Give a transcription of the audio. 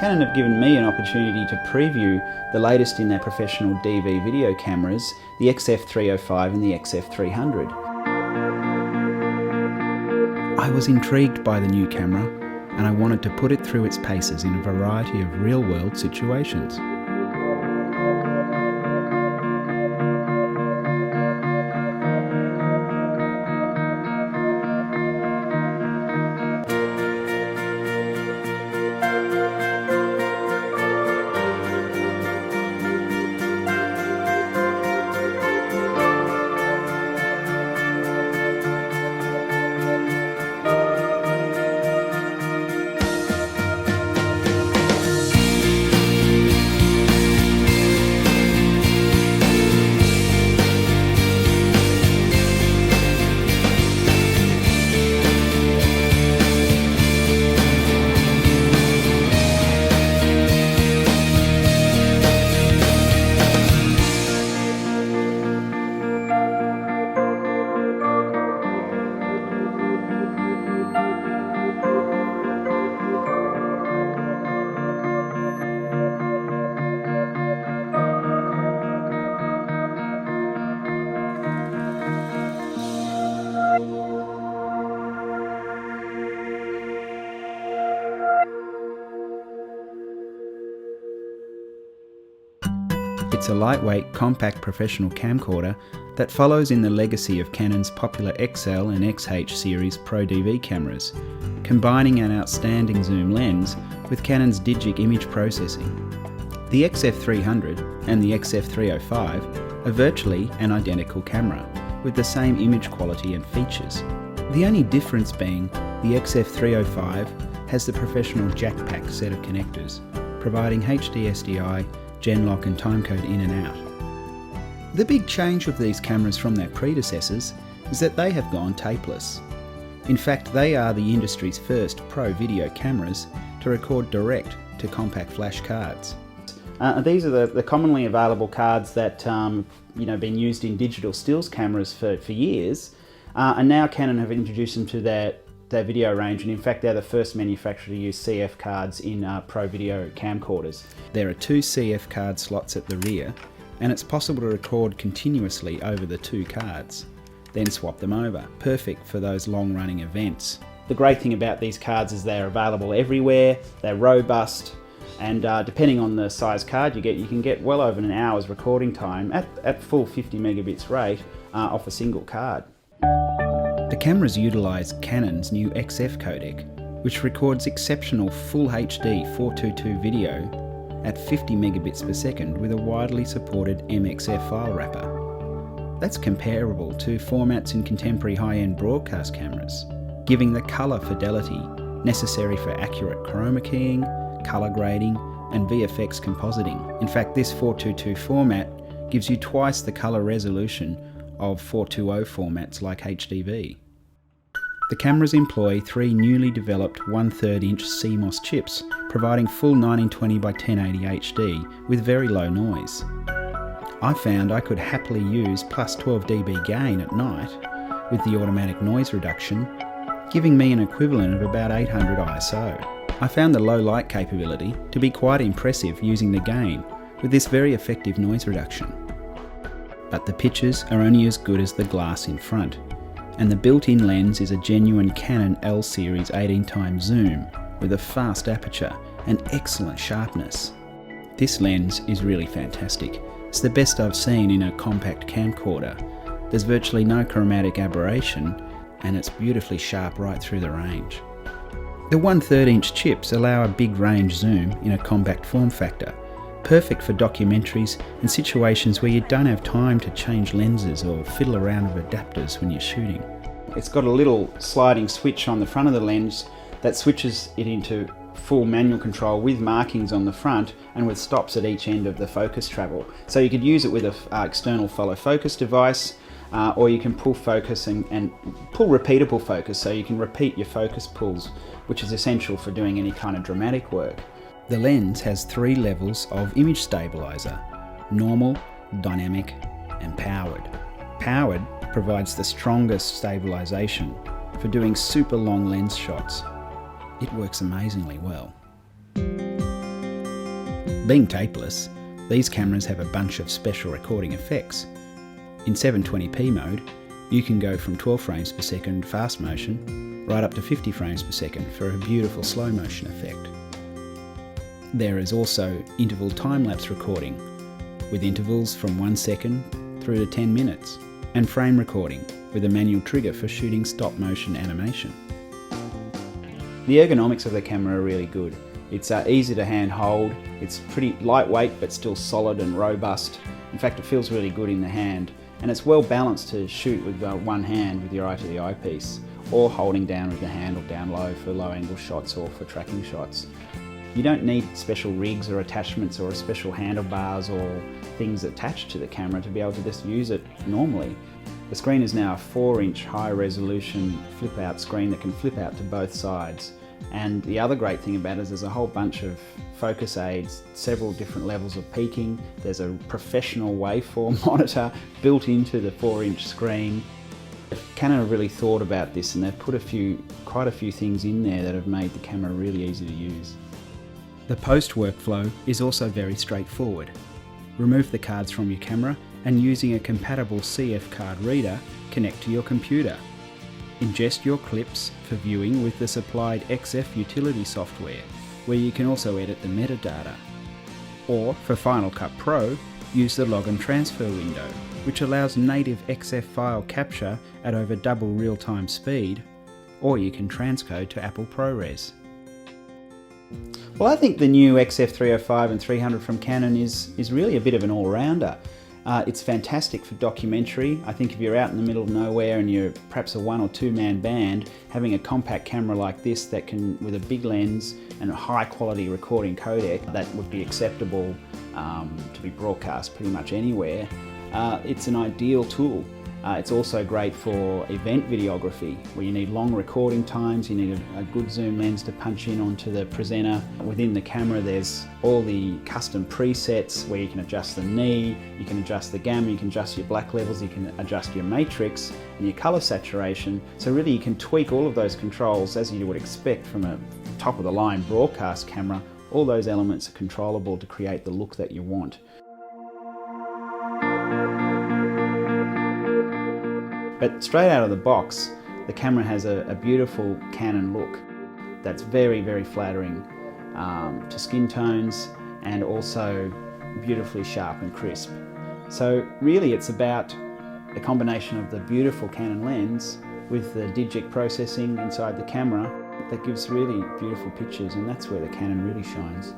Canon have given me an opportunity to preview the latest in their professional DV video cameras, the XF305 and the XF300. I was intrigued by the new camera and I wanted to put it through its paces in a variety of real-world situations. It's a lightweight, compact professional camcorder that follows in the legacy of Canon's popular XL and XH series Pro DV cameras, combining an outstanding zoom lens with Canon's Digic image processing. The XF300 and the XF305 are virtually an identical camera, with the same image quality and features. The only difference being the XF305 has the professional jack pack set of connectors, providing HD SDI, Genlock and timecode in and out. The big change with these cameras from their predecessors is that they have gone tapeless. In fact, they are the industry's first pro video cameras to record direct to compact flash cards. These are the commonly available cards that been used in digital stills cameras for years, and now Canon have introduced them to their video range, and in fact they're the first manufacturer to use CF cards in pro video camcorders. There are two CF card slots at the rear, and it's possible to record continuously over the two cards, then swap them over. Perfect for those long-running events. The great thing about these cards is they're available everywhere, they're robust, and depending on the size card you get, you can get well over an hour's recording time at full 50 megabits rate off a single card. The cameras utilise Canon's new XF codec, which records exceptional Full HD 422 video at 50 megabits per second with a widely supported MXF file wrapper. That's comparable to formats in contemporary high-end broadcast cameras, giving the colour fidelity necessary for accurate chroma keying, colour grading and VFX compositing. In fact, this 422 format gives you twice the colour resolution of 420 formats like HDV. The cameras employ three newly developed 1/3 inch CMOS chips, providing full 1920 by 1080 HD with very low noise. I found I could happily use plus 12 dB gain at night with the automatic noise reduction, giving me an equivalent of about 800 ISO. I found the low light capability to be quite impressive using the gain with this very effective noise reduction. But the pictures are only as good as the glass in front, and the built-in lens is a genuine Canon L series 18x zoom with a fast aperture and excellent sharpness. This lens is really fantastic. It's the best I've seen in a compact camcorder. There's virtually no chromatic aberration and it's beautifully sharp right through the range. The 1/3 inch chips allow a big range zoom in a compact form factor, perfect for documentaries and situations where you don't have time to change lenses or fiddle around with adapters when you're shooting. It's got a little sliding switch on the front of the lens that switches it into full manual control with markings on the front and with stops at each end of the focus travel. So you could use it with an external follow focus device, or you can pull focus and pull repeatable focus, so you can repeat your focus pulls, which is essential for doing any kind of dramatic work. The lens has 3 levels of image stabilizer: normal, dynamic and powered. Powered provides the strongest stabilization for doing super long lens shots. It works amazingly well. Being tapeless, these cameras have a bunch of special recording effects. In 720p mode, you can go from 12 frames per second fast motion right up to 50 frames per second for a beautiful slow motion effect. There is also interval time-lapse recording, with intervals from 1 second through to 10 minutes, and frame recording, with a manual trigger for shooting stop-motion animation. The ergonomics of the camera are really good. It's easy to hand hold, it's pretty lightweight but still solid and robust. In fact, it feels really good in the hand, and it's well balanced to shoot with one hand with your eye to the eyepiece, or holding down with the handle down low for low angle shots or for tracking shots. You don't need special rigs or attachments or special handlebars or things attached to the camera to be able to just use it normally. The screen is now a 4-inch high resolution flip out screen that can flip out to both sides. And the other great thing about it is there's a whole bunch of focus aids, several different levels of peaking. There's a professional waveform monitor built into the 4-inch screen. Canon have really thought about this, and they've put quite a few things in there that have made the camera really easy to use. The post workflow is also very straightforward. Remove the cards from your camera and, using a compatible CF card reader, connect to your computer. Ingest your clips for viewing with the supplied XF utility software, where you can also edit the metadata. Or, for Final Cut Pro, use the log and transfer window, which allows native XF file capture at over double real-time speed, or you can transcode to Apple ProRes. Well, I think the new XF 305 and 300 from Canon is really a bit of an all-rounder. It's fantastic for documentary. I think if you're out in the middle of nowhere and you're perhaps a 1 or 2 man band, having a compact camera like this that can, with a big lens and a high quality recording codec, that would be acceptable to be broadcast pretty much anywhere, it's an ideal tool. It's also great for event videography, where you need long recording times, you need a good zoom lens to punch in onto the presenter. Within the camera there's all the custom presets where you can adjust the knee, you can adjust the gamma, you can adjust your black levels, you can adjust your matrix and your colour saturation. So really you can tweak all of those controls as you would expect from a top of the line broadcast camera. All those elements are controllable to create the look that you want. But straight out of the box, the camera has a beautiful Canon look that's very, very flattering to skin tones, and also beautifully sharp and crisp. So really it's about the combination of the beautiful Canon lens with the digic processing inside the camera that gives really beautiful pictures, and that's where the Canon really shines.